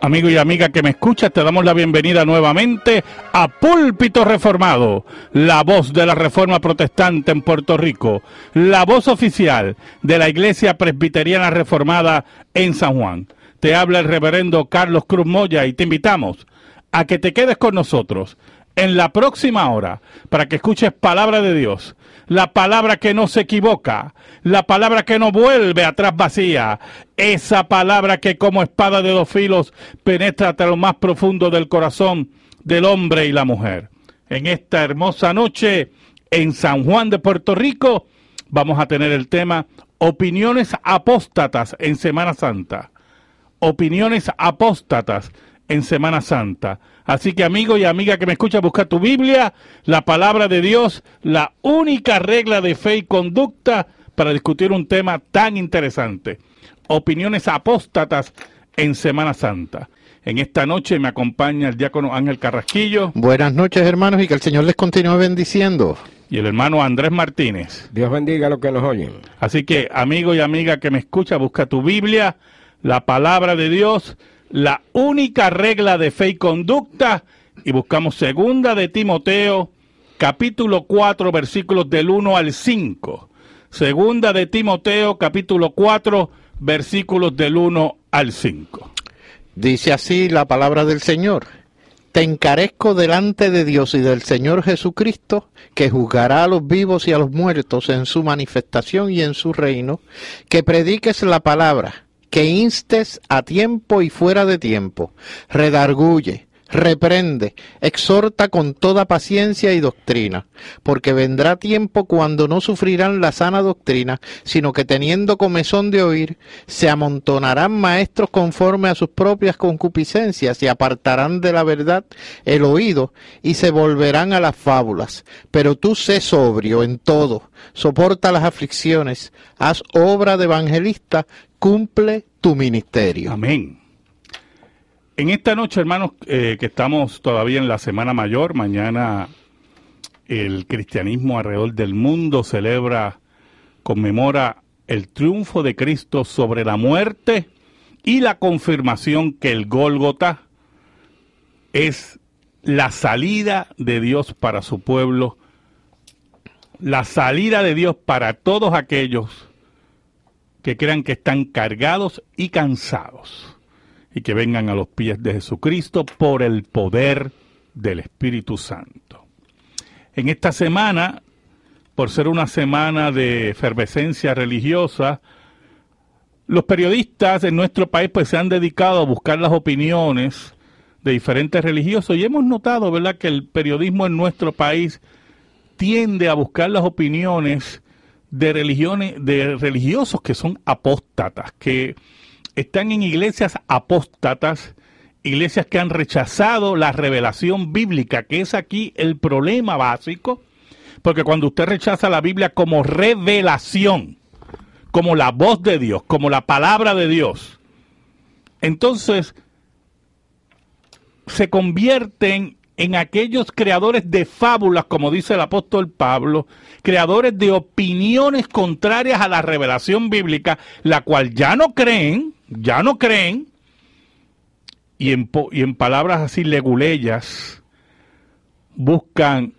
Amigo y amiga que me escuchas, te damos la bienvenida nuevamente a Púlpito Reformado, la voz de la Reforma Protestante en Puerto Rico, la voz oficial de la Iglesia Presbiteriana Reformada en San Juan. Te habla el reverendo Carlos Cruz Moya y te invitamos a que te quedes con nosotros en la próxima hora para que escuches palabra de Dios, la palabra que no se equivoca, la palabra que no vuelve atrás vacía, esa palabra que como espada de dos filos penetra hasta lo más profundo del corazón del hombre y la mujer. En esta hermosa noche en San Juan de Puerto Rico vamos a tener el tema Opiniones apóstatas en Semana Santa. Opiniones apóstatas en Semana Santa. Así que amigo y amiga que me escucha, busca tu Biblia, la palabra de Dios, la única regla de fe y conducta para discutir un tema tan interesante. Opiniones apóstatas en Semana Santa. En esta noche me acompaña el diácono Ángel Carrasquillo. Buenas noches, hermanos, y que el Señor les continúe bendiciendo. Y el hermano Andrés Martínez. Dios bendiga a los que nos oyen. Así que amigo y amiga que me escucha, busca tu Biblia, la palabra de Dios, la única regla de fe y conducta, y buscamos segunda de Timoteo, capítulo 4, versículos del 1 al 5. Segunda de Timoteo, capítulo 4, versículos del 1 al 5. Dice así la palabra del Señor. Te encarezco delante de Dios y del Señor Jesucristo, que juzgará a los vivos y a los muertos en su manifestación y en su reino, que prediques la palabra, que instes a tiempo y fuera de tiempo, redarguye, reprende, exhorta con toda paciencia y doctrina, porque vendrá tiempo cuando no sufrirán la sana doctrina, sino que teniendo comezón de oír, se amontonarán maestros conforme a sus propias concupiscencias y apartarán de la verdad el oído y se volverán a las fábulas. Pero tú sé sobrio en todo, soporta las aflicciones, haz obra de evangelista, cumple tu ministerio. Amén. En esta noche, hermanos, que estamos todavía en la Semana Mayor, mañana el cristianismo alrededor del mundo conmemora el triunfo de Cristo sobre la muerte y la confirmación que el Gólgota es la salida de Dios para su pueblo, la salida de Dios para todos aquellos que crean que están cargados y cansados, y que vengan a los pies de Jesucristo por el poder del Espíritu Santo. En esta semana, por ser una semana de efervescencia religiosa, los periodistas en nuestro país pues se han dedicado a buscar las opiniones de diferentes religiosos, y hemos notado, ¿verdad?, que el periodismo en nuestro país tiende a buscar las opiniones de religiosos que son apóstatas, que están en iglesias apóstatas, iglesias que han rechazado la revelación bíblica, que es aquí el problema básico, porque cuando usted rechaza la Biblia como revelación, como la voz de Dios, como la palabra de Dios, entonces se convierten en aquellos creadores de fábulas, como dice el apóstol Pablo, creadores de opiniones contrarias a la revelación bíblica, la cual ya no creen, y en palabras así leguleyas, buscan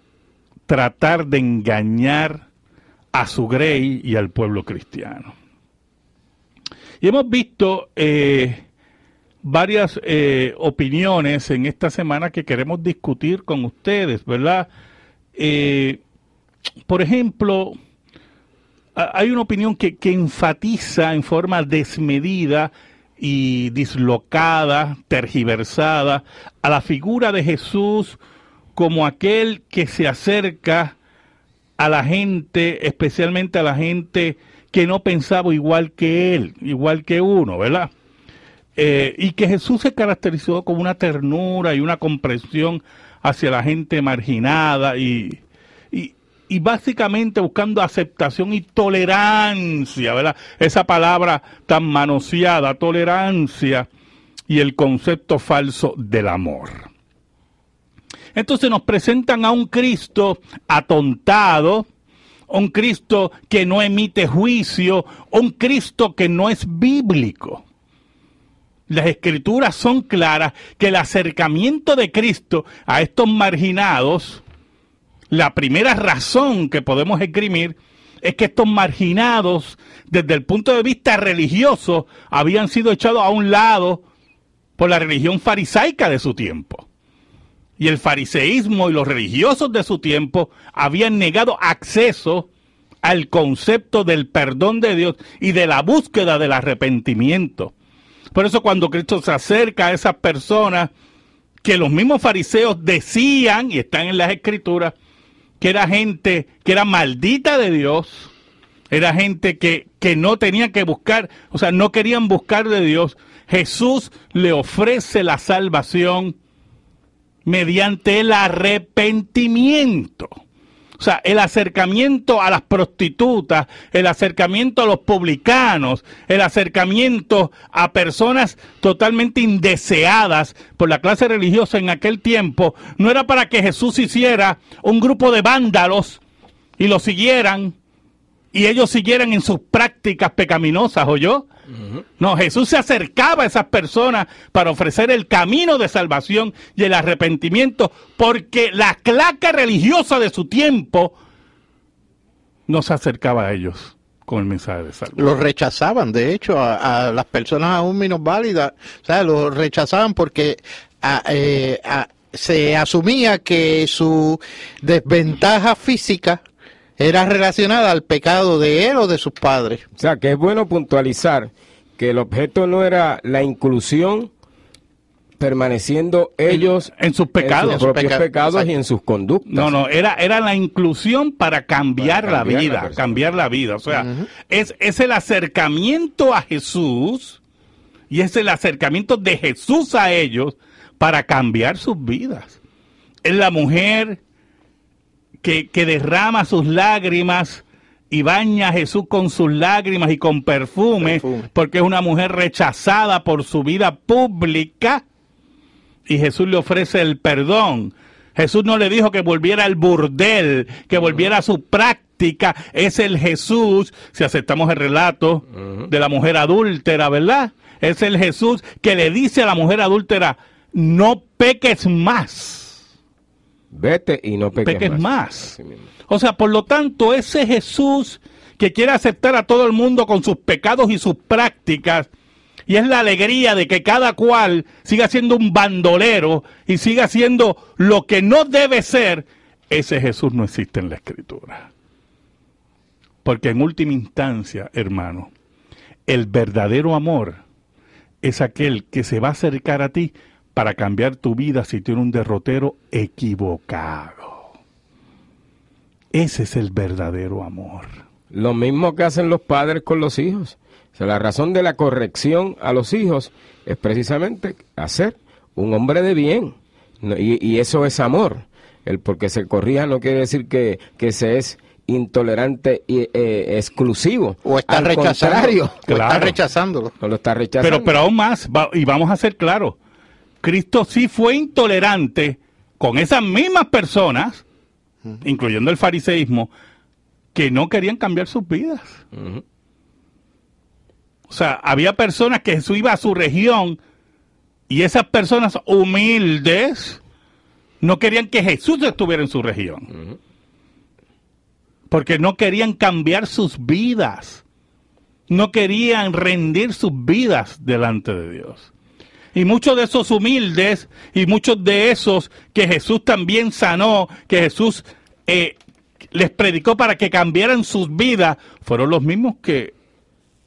tratar de engañar a su grey y al pueblo cristiano. Y hemos visto varias opiniones en esta semana que queremos discutir con ustedes, ¿verdad? Por ejemplo, hay una opinión que enfatiza en forma desmedida y dislocada, tergiversada, a la figura de Jesús como aquel que se acerca a la gente, especialmente a la gente que no pensaba igual que él, igual que uno, ¿verdad? Y que Jesús se caracterizó con una ternura y una comprensión hacia la gente marginada y básicamente buscando aceptación y tolerancia, ¿verdad? Esa palabra tan manoseada, tolerancia, y el concepto falso del amor. Entonces nos presentan a un Cristo atontado, un Cristo que no emite juicio, un Cristo que no es bíblico. las Escrituras son claras que el acercamiento de Cristo a estos marginados, la primera razón que podemos esgrimir es que estos marginados, desde el punto de vista religioso, habían sido echados a un lado por la religión farisaica de su tiempo. Y el fariseísmo y los religiosos de su tiempo habían negado acceso al concepto del perdón de Dios y de la búsqueda del arrepentimiento. Por eso cuando Cristo se acerca a esas personas que los mismos fariseos decían, y están en las Escrituras, que era gente que era maldita de Dios, era gente que no tenía que buscar, o sea, no querían buscar de Dios, Jesús le ofrece la salvación mediante el arrepentimiento. O sea, el acercamiento a las prostitutas, el acercamiento a los publicanos, el acercamiento a personas totalmente indeseadas por la clase religiosa en aquel tiempo, no era para que Jesús hiciera un grupo de vándalos y lo siguieran, y ellos siguieran en sus prácticas pecaminosas, ¿oyó? No, Jesús se acercaba a esas personas para ofrecer el camino de salvación y el arrepentimiento, porque la clase religiosa de su tiempo no se acercaba a ellos con el mensaje de salvación. Los rechazaban, de hecho, a las personas aún menos válidas, o sea, los rechazaban porque se asumía que su desventaja física era relacionada al pecado de él o de sus padres. O sea, que es bueno puntualizar que el objeto no era la inclusión permaneciendo ellos en sus pecados, en sus propios pecados. Exacto. Y en sus conductas. No, era la inclusión para cambiar la vida. O sea, es el acercamiento a Jesús y es el acercamiento de Jesús a ellos para cambiar sus vidas. Es la mujer que derrama sus lágrimas y baña a Jesús con sus lágrimas y con perfume, porque es una mujer rechazada por su vida pública, y Jesús le ofrece el perdón. Jesús no le dijo que volviera al burdel, que volviera a su práctica. Es el Jesús, si aceptamos el relato de la mujer adúltera, ¿verdad? Es el Jesús que le dice a la mujer adúltera, no peques más. Vete y no peques más. O sea, por lo tanto, ese Jesús que quiere aceptar a todo el mundo con sus pecados y sus prácticas, y es la alegría de que cada cual siga siendo un bandolero y siga siendo lo que no debe ser, ese Jesús no existe en la Escritura. Porque en última instancia, hermano, el verdadero amor es aquel que se va a acercar a ti para cambiar tu vida si tiene un derrotero equivocado. Ese es el verdadero amor. Lo mismo que hacen los padres con los hijos. O sea, la razón de la corrección a los hijos es precisamente hacer un hombre de bien. Y eso es amor. El porque se corrija no quiere decir que se es intolerante y exclusivo. O está rechazando. Claro. Está rechazándolo. No lo está rechazando. Pero aún más, y vamos a ser claros, Cristo sí fue intolerante con esas mismas personas, incluyendo el fariseísmo, que no querían cambiar sus vidas. O sea, había personas que Jesús iba a su región y esas personas humildes no querían que Jesús estuviera en su región. Porque no querían cambiar sus vidas. No querían rendir sus vidas delante de Dios. Y muchos de esos humildes y muchos de esos que Jesús también sanó, que Jesús les predicó para que cambiaran sus vidas, fueron los mismos que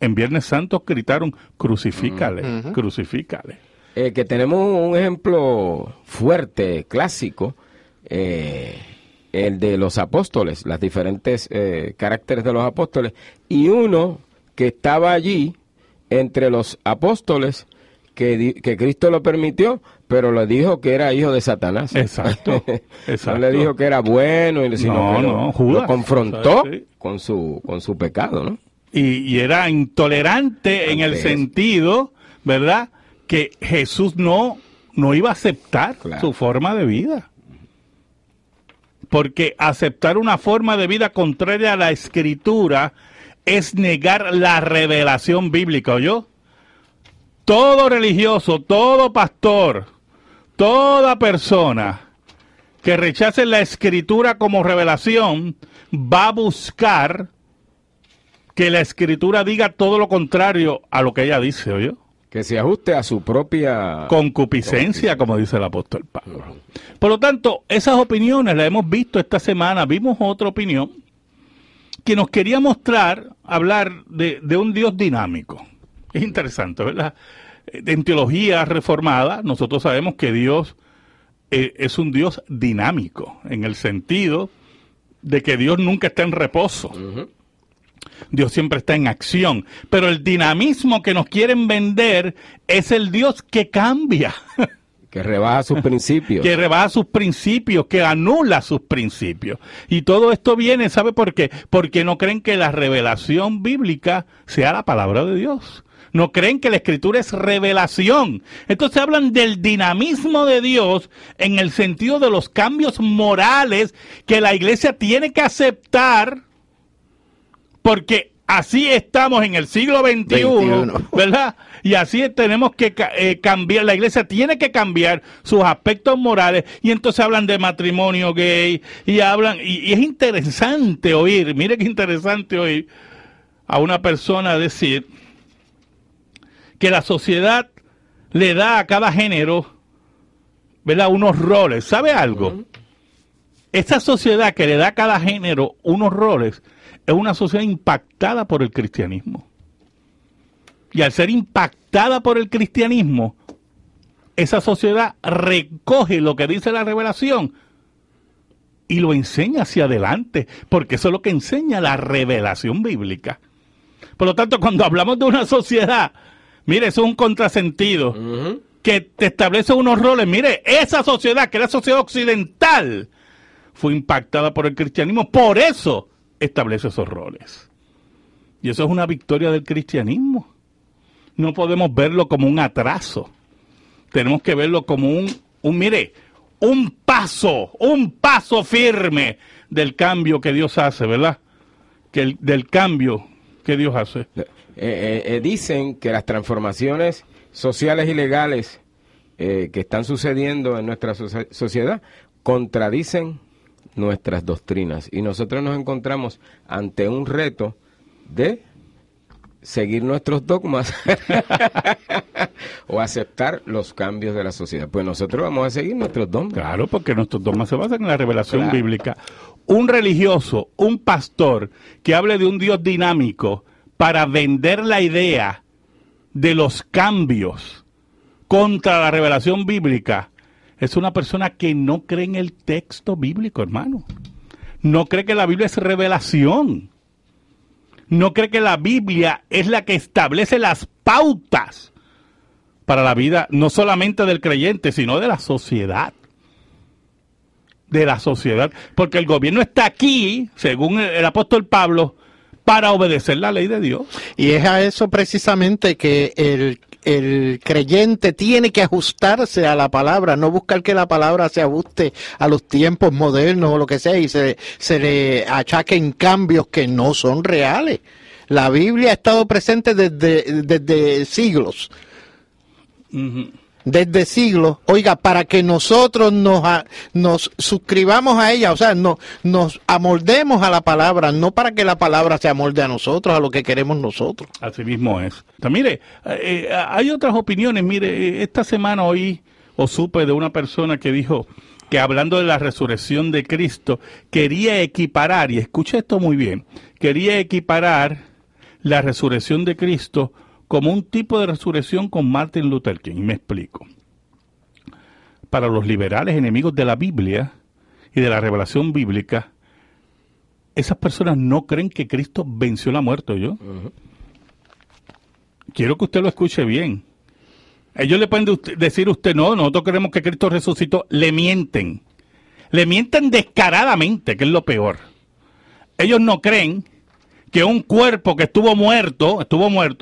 en Viernes Santo gritaron, crucifícale, crucifícale. Que tenemos un ejemplo fuerte, clásico, el de los apóstoles, las diferentes caracteres de los apóstoles, y uno que estaba allí entre los apóstoles, que Cristo lo permitió, pero le dijo que era hijo de Satanás. Exacto. No le dijo que era bueno, sino que Judas, lo confrontó, ¿sabes? Sí. con su pecado, ¿no? Y era intolerante en el sentido, ¿verdad?, que Jesús no iba a aceptar su forma de vida. Porque aceptar una forma de vida contraria a la Escritura es negar la revelación bíblica, ¿oyó? todo religioso, todo pastor, toda persona que rechace la Escritura como revelación va a buscar que la Escritura diga todo lo contrario a lo que ella dice, ¿oyó? Que se ajuste a su propia concupiscencia, como dice el apóstol Pablo. Por lo tanto, esas opiniones las hemos visto esta semana. Vimos otra opinión que nos quería mostrar, hablar de un Dios dinámico. Es interesante, ¿verdad? En teología reformada, nosotros sabemos que Dios es un Dios dinámico, en el sentido de que Dios nunca está en reposo. Dios siempre está en acción, pero el dinamismo que nos quieren vender es el Dios que cambia. Que rebaja sus principios. Que rebaja sus principios, que anula sus principios. Y todo esto viene, ¿sabe por qué? Porque no creen que la revelación bíblica sea la palabra de Dios. No creen que la Escritura es revelación. Entonces hablan del dinamismo de Dios en el sentido de los cambios morales que la iglesia tiene que aceptar, porque así estamos en el siglo XXI, ¿verdad? Y así tenemos que cambiar, la iglesia tiene que cambiar sus aspectos morales, y entonces hablan de matrimonio gay, y hablan, y es interesante oír, mire qué interesante oír a una persona decir que la sociedad le da a cada género, ¿verdad?, unos roles. ¿Sabe algo? Esa sociedad que le da a cada género unos roles es una sociedad impactada por el cristianismo. Y al ser impactada por el cristianismo, esa sociedad recoge lo que dice la revelación y lo enseña hacia adelante, porque eso es lo que enseña la revelación bíblica. Por lo tanto, cuando hablamos de una sociedad, mire, eso es un contrasentido, que te establece unos roles. Mire, esa sociedad, que es la sociedad occidental, fue impactada por el cristianismo, por eso establece esos roles. Y eso es una victoria del cristianismo. No podemos verlo como un atraso. Tenemos que verlo como un paso firme del cambio que Dios hace, ¿verdad? Del cambio que Dios hace. Dicen que las transformaciones sociales y legales que están sucediendo en nuestra sociedad contradicen nuestras doctrinas, y nosotros nos encontramos ante un reto de seguir nuestros dogmas o aceptar los cambios de la sociedad. Pues nosotros vamos a seguir nuestros dogmas. Claro, porque nuestros dogmas se basan en la revelación bíblica. Un religioso, un pastor que hable de un Dios dinámico para vender la idea de los cambios contra la revelación bíblica, es una persona que no cree en el texto bíblico, hermano. No cree que la Biblia es revelación. No cree que la Biblia es la que establece las pautas para la vida, no solamente del creyente, sino de la sociedad. De la sociedad. Porque el gobierno está aquí, según el apóstol Pablo, para obedecer la ley de Dios. Y es a eso precisamente que el creyente tiene que ajustarse a la palabra, no buscar que la palabra se ajuste a los tiempos modernos o lo que sea y se le achaquen cambios que no son reales. La Biblia ha estado presente desde siglos. Desde siglos, oiga, para que nosotros nos suscribamos a ella, o sea, nos amoldemos a la palabra, no para que la palabra se amolde a nosotros, a lo que queremos nosotros. Así mismo es. Mire, hay otras opiniones. Mire, esta semana oí o supe de una persona que dijo que hablando de la resurrección de Cristo, quería equiparar, y escuche esto muy bien, quería equiparar la resurrección de Cristo como un tipo de resurrección con Martin Luther King. Y me explico. Para los liberales enemigos de la Biblia y de la revelación bíblica, esas personas no creen que Cristo venció la muerte, ¿oyó? Quiero que usted lo escuche bien. Ellos le pueden decir a usted, no, nosotros creemos que Cristo resucitó. Le mienten. Le mienten descaradamente, que es lo peor. Ellos no creen que un cuerpo que estuvo muerto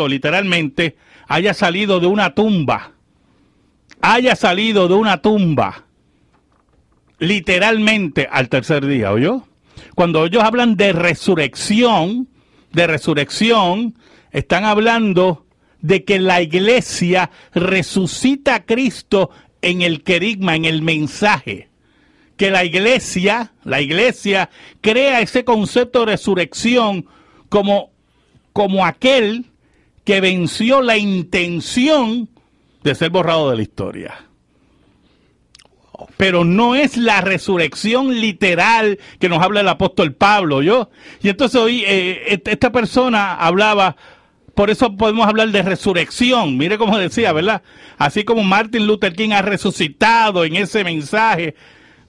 literalmente, haya salido de una tumba. Literalmente al tercer día, ¿oyó? Cuando ellos hablan de resurrección, están hablando de que la iglesia resucita a Cristo en el querigma, en el mensaje. Que la iglesia crea ese concepto de resurrección como aquel que venció la intención de ser borrado de la historia. Pero no es la resurrección literal que nos habla el apóstol Pablo, ¿yo? Y entonces hoy esta persona hablaba, por eso podemos hablar de resurrección, mire cómo decía, ¿verdad? Así como Martin Luther King ha resucitado en ese mensaje,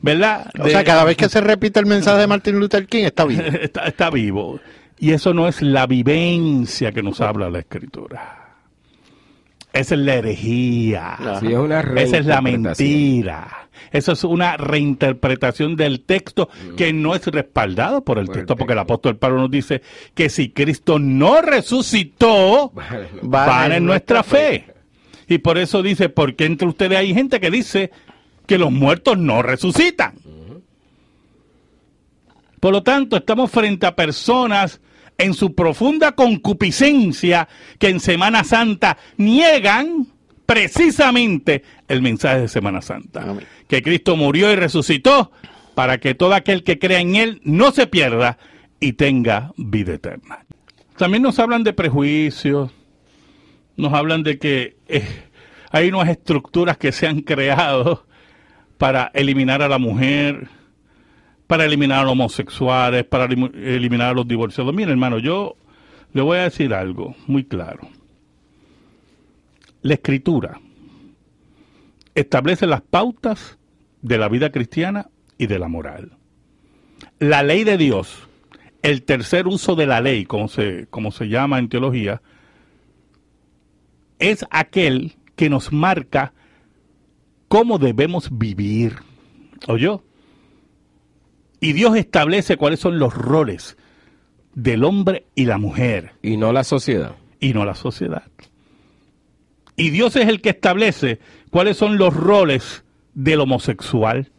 ¿verdad? O sea, cada vez que se repite el mensaje de Martin Luther King, está vivo. Está vivo. Y eso no es la vivencia que nos habla la Escritura. Esa es la herejía. Sí, es una esa es la mentira. Eso es una reinterpretación del texto que no es respaldado por el texto, porque el apóstol Pablo nos dice que si Cristo no resucitó, van en nuestra fe. Y por eso dice, porque entre ustedes hay gente que dice que los muertos no resucitan. Por lo tanto, estamos frente a personas en su profunda concupiscencia que en Semana Santa niegan precisamente el mensaje de Semana Santa. Amén. Que Cristo murió y resucitó para que todo aquel que crea en Él no se pierda y tenga vida eterna. También nos hablan de prejuicios, nos hablan de que hay unas estructuras que se han creado para eliminar a la mujer, para eliminar a los homosexuales, para eliminar a los divorciados. Mire, hermano, yo le voy a decir algo muy claro. La Escritura establece las pautas de la vida cristiana y de la moral. La ley de Dios, el tercer uso de la ley, como se llama en teología, es aquel que nos marca cómo debemos vivir. ¿Oyó? Y Dios establece cuáles son los roles del hombre y la mujer. Y no la sociedad. Y no la sociedad. Y Dios es el que establece cuáles son los roles del homosexual.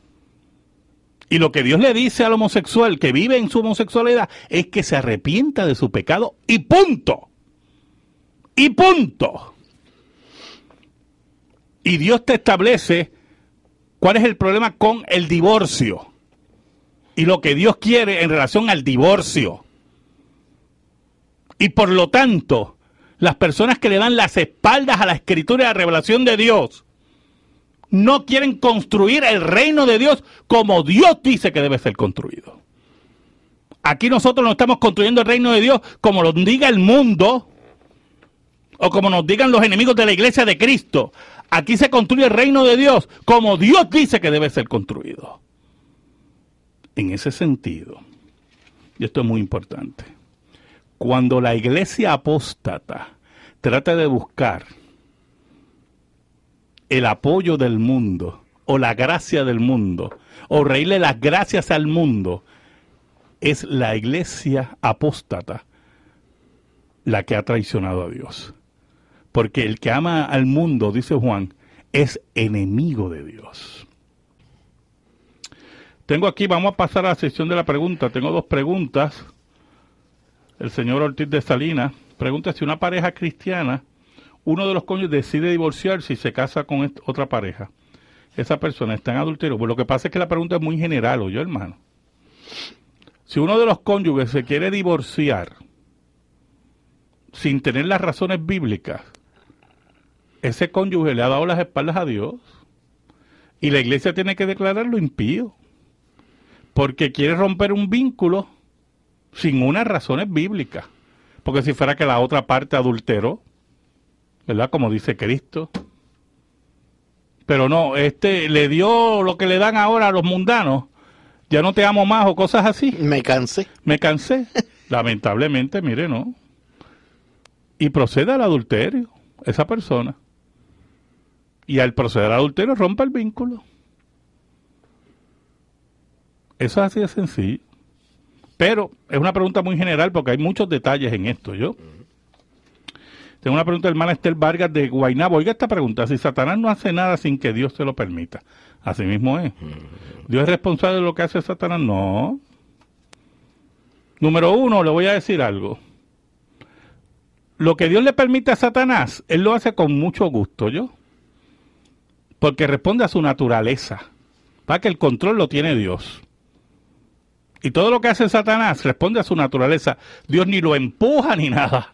Y lo que Dios le dice al homosexual que vive en su homosexualidad es que se arrepienta de su pecado y punto. Y punto. Y Dios te establece cuál es el problema con el divorcio. Y lo que Dios quiere en relación al divorcio. Y por lo tanto, las personas que le dan las espaldas a la Escritura y a la revelación de Dios no quieren construir el reino de Dios como Dios dice que debe ser construido. Aquí nosotros no estamos construyendo el reino de Dios como lo diga el mundo o como nos digan los enemigos de la iglesia de Cristo. Aquí se construye el reino de Dios como Dios dice que debe ser construido. En ese sentido, y esto es muy importante, cuando la iglesia apóstata trata de buscar el apoyo del mundo, o la gracia del mundo, o reírle las gracias al mundo, es la iglesia apóstata la que ha traicionado a Dios. Porque el que ama al mundo, dice Juan, es enemigo de Dios. Tengo aquí, vamos a pasar a la sección de la pregunta. Tengo dos preguntas. El señor Ortiz de Salinas pregunta si una pareja cristiana, uno de los cónyuges decide divorciarse y se casa con otra pareja. Esa persona está en adulterio. Pues lo que pasa es que la pregunta es muy general, ¿oyó, hermano? Si uno de los cónyuges se quiere divorciar sin tener las razones bíblicas, ese cónyuge le ha dado las espaldas a Dios y la iglesia tiene que declararlo impío porque quiere romper un vínculo sin unas razones bíblicas. Porque si fuera que la otra parte adulteró, ¿verdad? Como dice Cristo. Pero no, le dio lo que le dan ahora a los mundanos. Ya no te amo más o cosas así. Me cansé. Lamentablemente, mire, no. Y procede al adulterio, esa persona. Y al proceder al adulterio rompe el vínculo. Eso es así de sencillo. Pero es una pregunta muy general porque hay muchos detalles en esto, ¿yo? Tengo una pregunta de hermana Estel Vargas de Guaynabo. Oiga esta pregunta, si Satanás no hace nada sin que Dios se lo permita, así mismo es. ¿Dios es responsable de lo que hace Satanás? No. Número uno, le voy a decir algo. lo que Dios le permite a Satanás, él lo hace con mucho gusto, ¿yo? Porque responde a su naturaleza. Para que el control lo tiene Dios. Y todo lo que hace Satanás responde a su naturaleza. Dios ni lo empuja ni nada.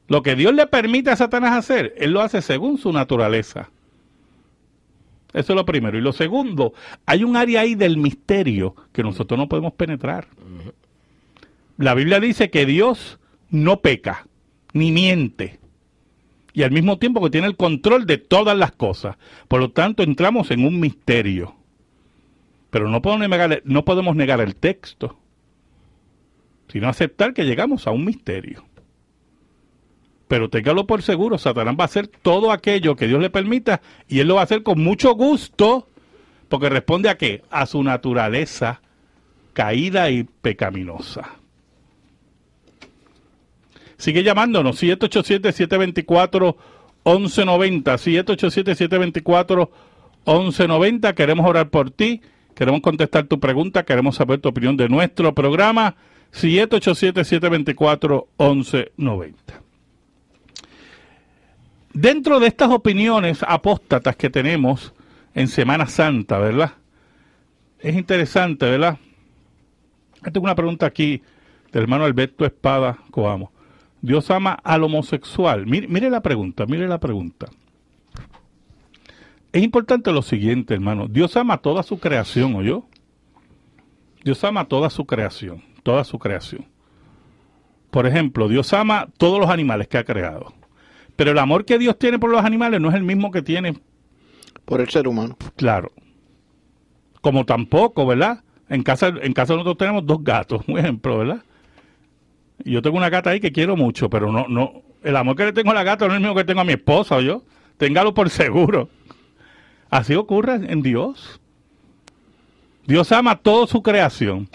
Lo que Dios le permite a Satanás hacer, él lo hace según su naturaleza. Eso es lo primero. Y lo segundo, hay un área ahí del misterio que nosotros no podemos penetrar. La Biblia dice que Dios no peca, ni miente. Y al mismo tiempo que tiene el control de todas las cosas. Por lo tanto, entramos en un misterio. Pero no podemos negar el texto, sino aceptar que llegamos a un misterio. Pero téngalo por seguro, Satanás va a hacer todo aquello que Dios le permita, y él lo va a hacer con mucho gusto, porque responde a ¿qué? A su naturaleza caída y pecaminosa. Sigue llamándonos, 787-724-1190, 787-724-1190, queremos orar por ti, queremos contestar tu pregunta, queremos saber tu opinión de nuestro programa, 787-724-1190. Dentro de estas opiniones apóstatas que tenemos en Semana Santa, ¿verdad? Es interesante, ¿verdad? Tengo una pregunta aquí del hermano Alberto Espada Coamo. Dios ama al homosexual. Mire la pregunta, mire la pregunta. Es importante lo siguiente, hermano. Dios ama toda su creación, ¿oyó? Dios ama toda su creación, toda su creación. Por ejemplo, Dios ama todos los animales que ha creado. Pero el amor que Dios tiene por los animales no es el mismo que tiene por el ser humano. Claro. Como tampoco, ¿verdad? En casa nosotros tenemos 2 gatos, un ejemplo, ¿verdad? Y yo tengo una gata ahí que quiero mucho, pero no, el amor que le tengo a la gata no es el mismo que tengo a mi esposa, ¿oyó? Téngalo por seguro. Así ocurre en Dios. Dios ama toda su creación.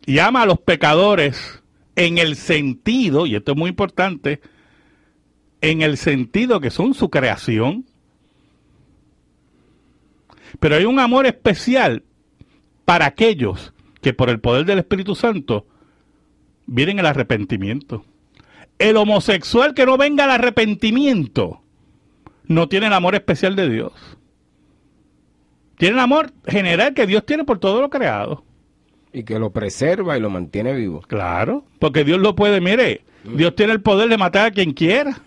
Y ama a los pecadores en el sentido, y esto es muy importante, en el sentido que son su creación. Pero hay un amor especial para aquellos que por el poder del Espíritu Santo vienen al arrepentimiento. El homosexual que no venga al arrepentimiento no tiene el amor especial de Dios. Tiene el amor general que Dios tiene por todo lo creado. Y que lo preserva y lo mantiene vivo. Claro, porque Dios lo puede, mire, Dios tiene el poder de matar a quien quiera.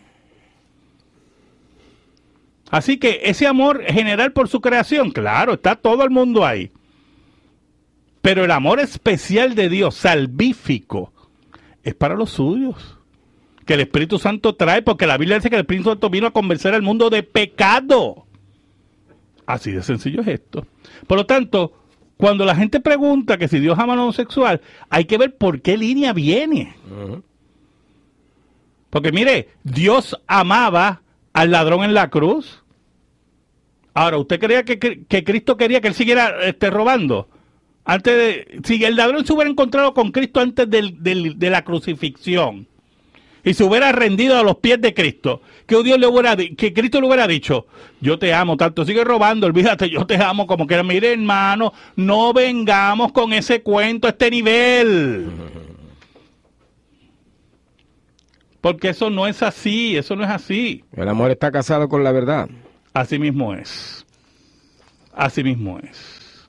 Así que ese amor general por su creación, claro, está todo el mundo ahí. Pero el amor especial de Dios, salvífico, es para los suyos. Que el Espíritu Santo trae, porque la Biblia dice que el Espíritu Santo vino a convencer al mundo de pecado. Así de sencillo es esto. Por lo tanto, cuando la gente pregunta que si Dios ama al homosexual, hay que ver por qué línea viene. Porque mire, Dios amaba al ladrón en la cruz. Ahora, ¿usted creía que Cristo quería que él siguiera robando? Si el ladrón se hubiera encontrado con Cristo antes de la crucifixión y se hubiera rendido a los pies de Cristo, que Cristo le hubiera dicho, yo te amo tanto, sigue robando, olvídate, yo te amo como que, mire hermano, no vengamos con ese cuento a este nivel. Porque eso no es así, eso no es así. El amor está casado con la verdad. Así mismo es. Así mismo es.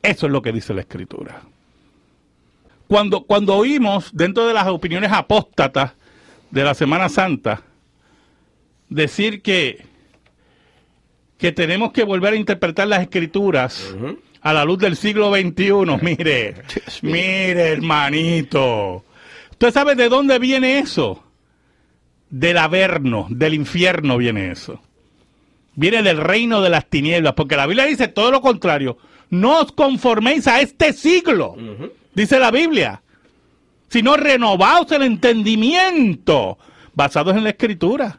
Eso es lo que dice la Escritura. Cuando oímos, dentro de las opiniones apóstatas de la Semana Santa, decir que tenemos que volver a interpretar las Escrituras a la luz del siglo XXI, mire, hermanito. ¿Usted sabe de dónde viene eso? Del Averno, del infierno viene eso. Viene del reino de las tinieblas, porque la Biblia dice todo lo contrario. No os conforméis a este siglo, dice la Biblia, sino renovaos el entendimiento, basados en la Escritura.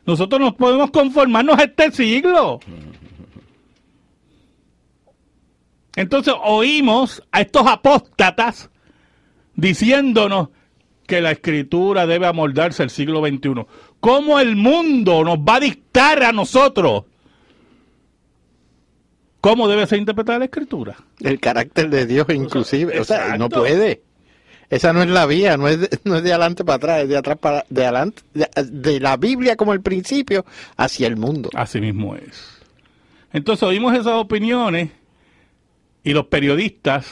Nosotros no podemos conformarnos a este siglo. Entonces oímos a estos apóstatas diciéndonos que la Escritura debe amoldarse al siglo XXI. ¿Cómo el mundo nos va a dictar a nosotros cómo debe ser interpretada la Escritura? El carácter de Dios inclusive. O sea, no puede. Esa no es la vía, no es de adelante para atrás, es de atrás para de adelante, de la Biblia como el principio hacia el mundo. Así mismo es. Entonces oímos esas opiniones y los periodistas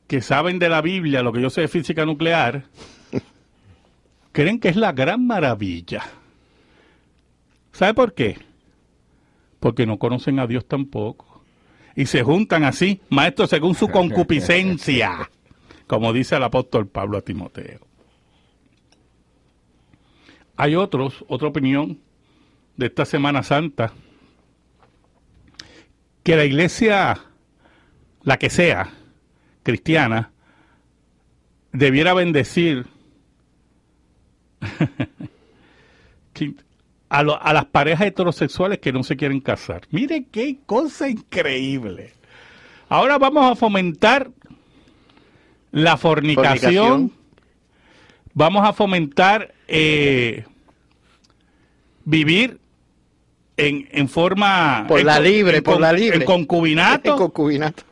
que saben de la Biblia, lo que yo sé de física nuclear, creen que es la gran maravilla. ¿Sabe por qué? Porque no conocen a Dios tampoco. Y se juntan así, maestro, según su concupiscencia, como dice el apóstol Pablo a Timoteo. Hay otra opinión de esta Semana Santa, que la iglesia, la que sea, cristiana, debiera bendecir a las parejas heterosexuales que no se quieren casar. Mire qué cosa increíble. Ahora vamos a fomentar la fornicación. Vamos a fomentar vivir en forma... por la libre. En concubinato. En concubinato.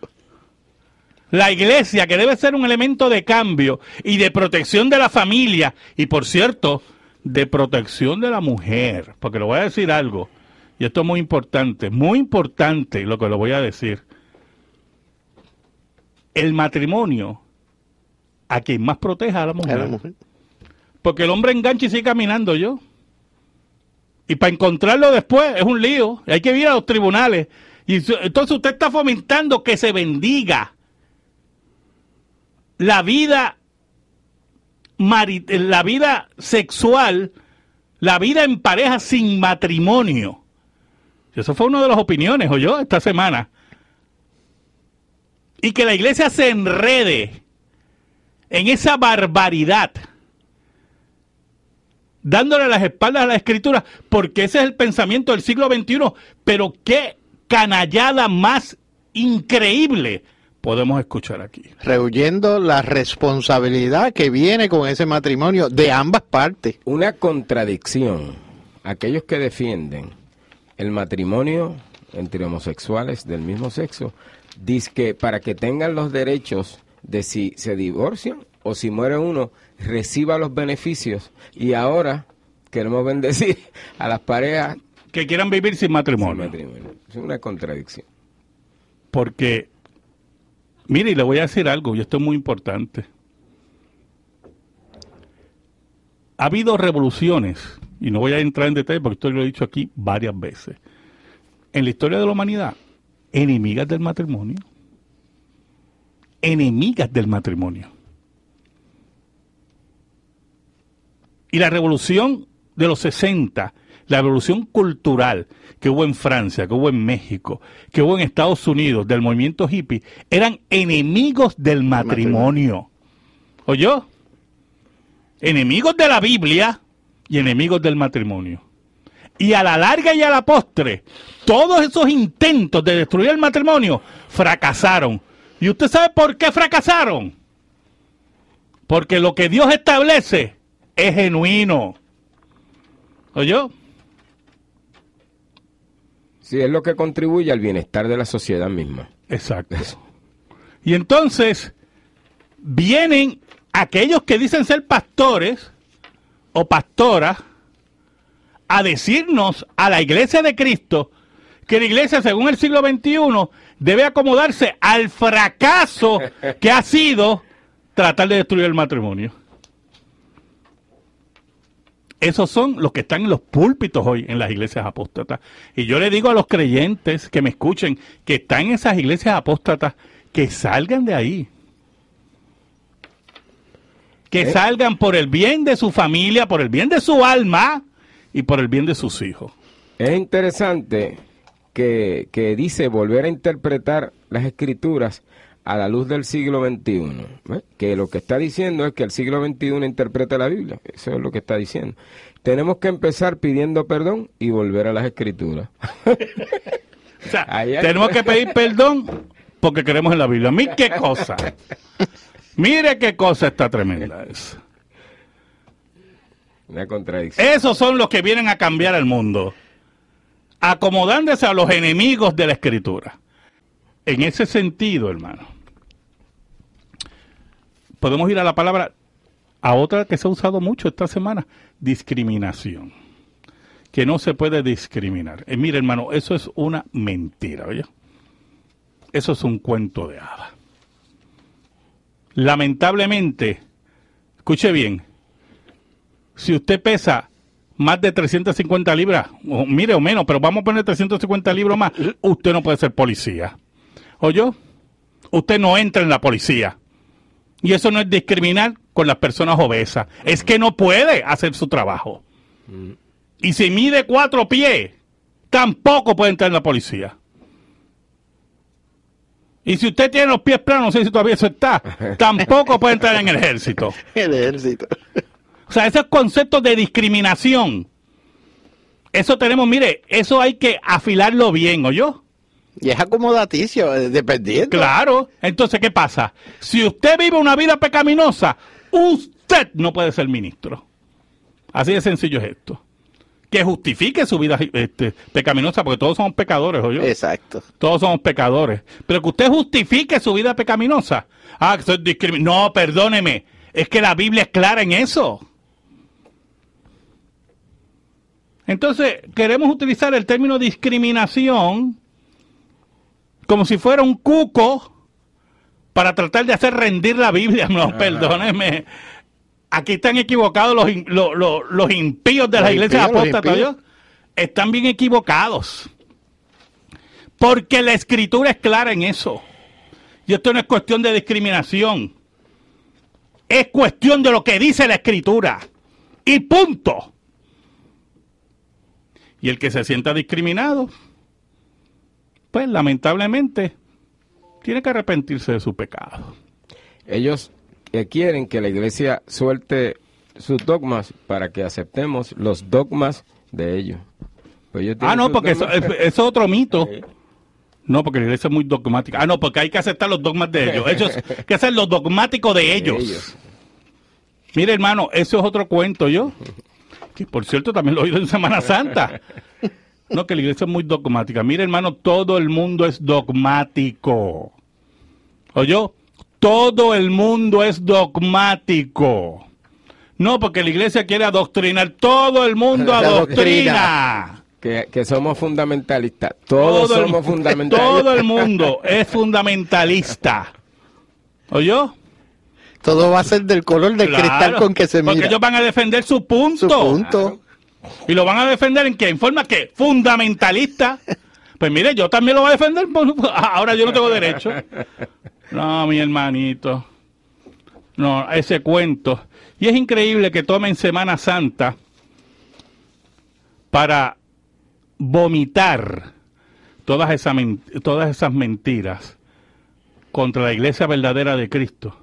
La iglesia, que debe ser un elemento de cambio y de protección de la familia, y por cierto, de protección de la mujer, porque le voy a decir algo, y esto es muy importante lo que le voy a decir. El matrimonio, a quien más proteja a la mujer. Porque el hombre engancha y sigue caminando yo. Y para encontrarlo después es un lío, hay que ir a los tribunales. Y entonces usted está fomentando que se bendiga la vida sexual, la vida en pareja sin matrimonio. Eso fue una de las opiniones, oyó, esta semana. Y que la iglesia se enrede en esa barbaridad, dándole las espaldas a la Escritura, porque ese es el pensamiento del siglo XXI. Pero qué canallada más increíble podemos escuchar aquí. Rehuyendo la responsabilidad que viene con ese matrimonio de ambas partes. Una contradicción. Aquellos que defienden el matrimonio entre homosexuales del mismo sexo, dice que para que tengan los derechos de si se divorcian o si muere uno, reciba los beneficios. Y ahora queremos bendecir a las parejas que quieran vivir sin matrimonio. Es una contradicción. Porque, mire, y le voy a decir algo, y esto es muy importante. Ha habido revoluciones, y no voy a entrar en detalle porque esto lo he dicho aquí varias veces, en la historia de la humanidad, enemigas del matrimonio. Enemigas del matrimonio. Y la revolución de los 60, la revolución cultural que hubo en Francia, que hubo en México, que hubo en Estados Unidos, del movimiento hippie, eran enemigos del matrimonio. ¿Oyó? Enemigos de la Biblia y enemigos del matrimonio. Y a la larga y a la postre, todos esos intentos de destruir el matrimonio fracasaron. ¿Y usted sabe por qué fracasaron? Porque lo que Dios establece es genuino. ¿Oyó? Sí, es lo que contribuye al bienestar de la sociedad misma. Exacto. Y entonces vienen aquellos que dicen ser pastores o pastoras a decirnos a la iglesia de Cristo que la iglesia, según el siglo XXI, debe acomodarse al fracaso que ha sido tratar de destruir el matrimonio. Esos son los que están en los púlpitos hoy en las iglesias apóstatas. Y yo le digo a los creyentes que me escuchen, que están en esas iglesias apóstatas, que salgan de ahí. Que salgan por el bien de su familia, por el bien de su alma y por el bien de sus hijos. Es interesante que dice volver a interpretar las escrituras a la luz del siglo XXI. Que lo que está diciendo es que el siglo XXI interpreta la Biblia. Eso es lo que está diciendo. Tenemos que empezar pidiendo perdón y volver a las escrituras. O sea, tenemos que pedir perdón porque creemos en la Biblia. Mire qué cosa. Mire qué cosa está tremenda esa. Una contradicción. Esos son los que vienen a cambiar el mundo, acomodándose a los enemigos de la Escritura. En ese sentido, hermano, podemos ir a la palabra, a otra que se ha usado mucho esta semana, discriminación. Que no se puede discriminar. Mire, hermano, eso es una mentira, ¿oye? Eso es un cuento de hadas. Lamentablemente, escuche bien, si usted pesa más de 350 libras, o mire o menos, pero vamos a poner 350 libras más, usted no puede ser policía. ¿Oyó? Usted no entra en la policía. Y eso no es discriminar con las personas obesas. Es que no puede hacer su trabajo. Y si mide 4 pies, tampoco puede entrar en la policía. Y si usted tiene los pies planos, no sé si todavía eso está, tampoco puede entrar en el ejército. El ejército. O sea, esos conceptos de discriminación, eso tenemos, mire, eso hay que afilarlo bien, ¿oyó? Y es acomodaticio, dependiendo. Claro. Entonces, ¿qué pasa? Si usted vive una vida pecaminosa, usted no puede ser ministro. Así de sencillo es esto. Que justifique su vida pecaminosa, porque todos somos pecadores, ¿oyó? Exacto. Todos somos pecadores. Pero que usted justifique su vida pecaminosa. Ah, que soy discriminado. No, perdóneme. Es que la Biblia es clara en eso. Entonces, queremos utilizar el término discriminación como si fuera un cuco para tratar de hacer rendir la Biblia. No, perdóneme. Aquí están equivocados los impíos de las iglesias apóstatas. ¿Yo? Están bien equivocados. Porque la Escritura es clara en eso. Y esto no es cuestión de discriminación. Es cuestión de lo que dice la Escritura. Y punto. Y el que se sienta discriminado, pues lamentablemente tiene que arrepentirse de su pecado. Ellos quieren que la iglesia suelte sus dogmas para que aceptemos los dogmas de ellos. Pues no, porque eso es otro mito. Sí. No, porque la iglesia es muy dogmática. No, porque hay que aceptar los dogmas de ellos. Ellos hay que hacer los dogmáticos de ellos. Mire, hermano, eso es otro cuento, ¿yo? Que por cierto también lo he oído en Semana Santa. No, que la iglesia es muy dogmática. Mire, hermano, todo el mundo es dogmático. ¿Oyó? Todo el mundo es dogmático. No, porque la iglesia quiere adoctrinar. Todo el mundo adoctrina. Que somos fundamentalistas. Todos somos fundamentalistas. Todo el mundo es fundamentalista. ¿Oyó? Todo va a ser del color del cristal con que se mira. Porque ellos van a defender su punto. Su punto. Y lo van a defender en qué? En forma que fundamentalista. Pues mire, yo también lo voy a defender. Ahora yo no tengo derecho. No, mi hermanito. No, ese cuento. Y es increíble que tomen Semana Santa para vomitar todas esas mentiras contra la iglesia verdadera de Cristo.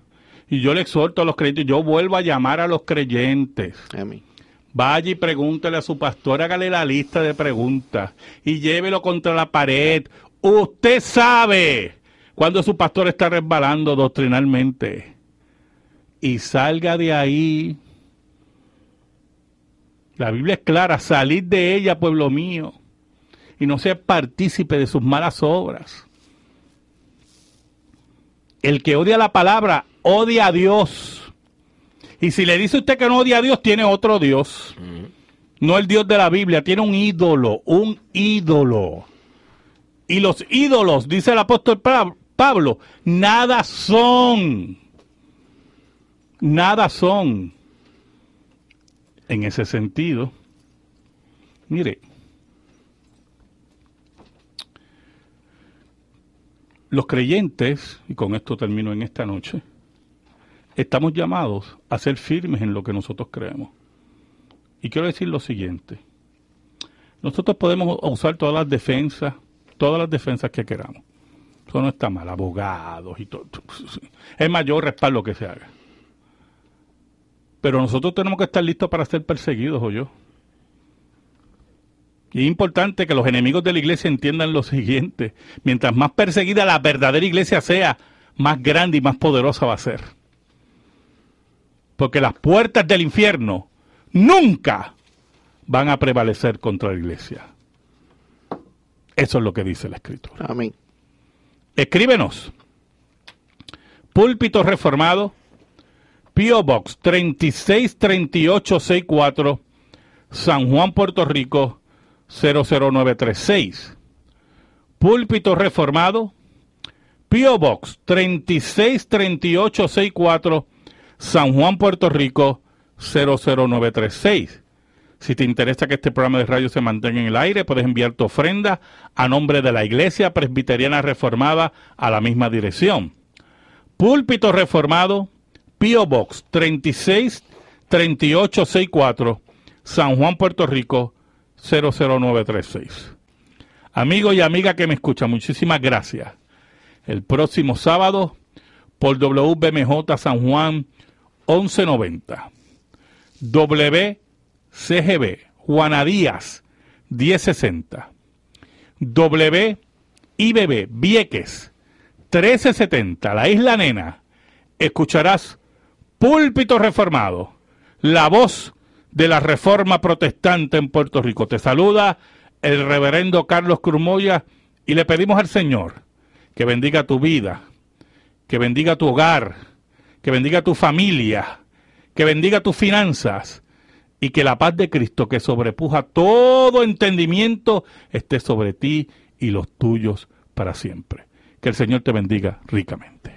Y yo le exhorto a los creyentes, yo vuelvo a llamar a los creyentes. Amén. Vaya y pregúntele a su pastor, hágale la lista de preguntas y llévelo contra la pared. Usted sabe cuando su pastor está resbalando doctrinalmente. Y salga de ahí. La Biblia es clara, salid de ella, pueblo mío, y no sea partícipe de sus malas obras. El que odia la palabra, odia a Dios. Y si le dice usted que no odia a Dios, tiene otro Dios. No el Dios de la Biblia, tiene un ídolo, un ídolo. Y los ídolos, dice el apóstol Pablo, nada son. Nada son. En ese sentido, mire, los creyentes, y con esto termino en esta noche, estamos llamados a ser firmes en lo que nosotros creemos. Y quiero decir lo siguiente, nosotros podemos usar todas las defensas que queramos. Eso no está mal, abogados y todo. Es mayor respaldo que se haga. Pero nosotros tenemos que estar listos para ser perseguidos, ¿o yo? Y es importante que los enemigos de la iglesia entiendan lo siguiente. Mientras más perseguida la verdadera iglesia sea, más grande y más poderosa va a ser. Porque las puertas del infierno nunca van a prevalecer contra la iglesia. Eso es lo que dice la Escritura. Amén. Escríbenos. Púlpito Reformado, P.O. Box 363864, San Juan, Puerto Rico 00936. Púlpito Reformado, P.O. Box 363864, San Juan, Puerto Rico 00936. Si te interesa que este programa de radio se mantenga en el aire, puedes enviar tu ofrenda a nombre de la Iglesia Presbiteriana Reformada a la misma dirección. Púlpito Reformado, P.O. Box 363864, San Juan, Puerto Rico 00936. Amigo y amiga que me escucha, muchísimas gracias. El próximo sábado, por WBMJ San Juan 1190, WCGB Juana Díaz 1060, WIBB Vieques 1370, La Isla Nena, escucharás Púlpito Reformado, la voz de la Reforma Protestante en Puerto Rico. Te saluda el reverendo Carlos Cruz Moya y le pedimos al Señor que bendiga tu vida, que bendiga tu hogar, que bendiga tu familia, que bendiga tus finanzas y que la paz de Cristo, que sobrepuja todo entendimiento, esté sobre ti y los tuyos para siempre. Que el Señor te bendiga ricamente.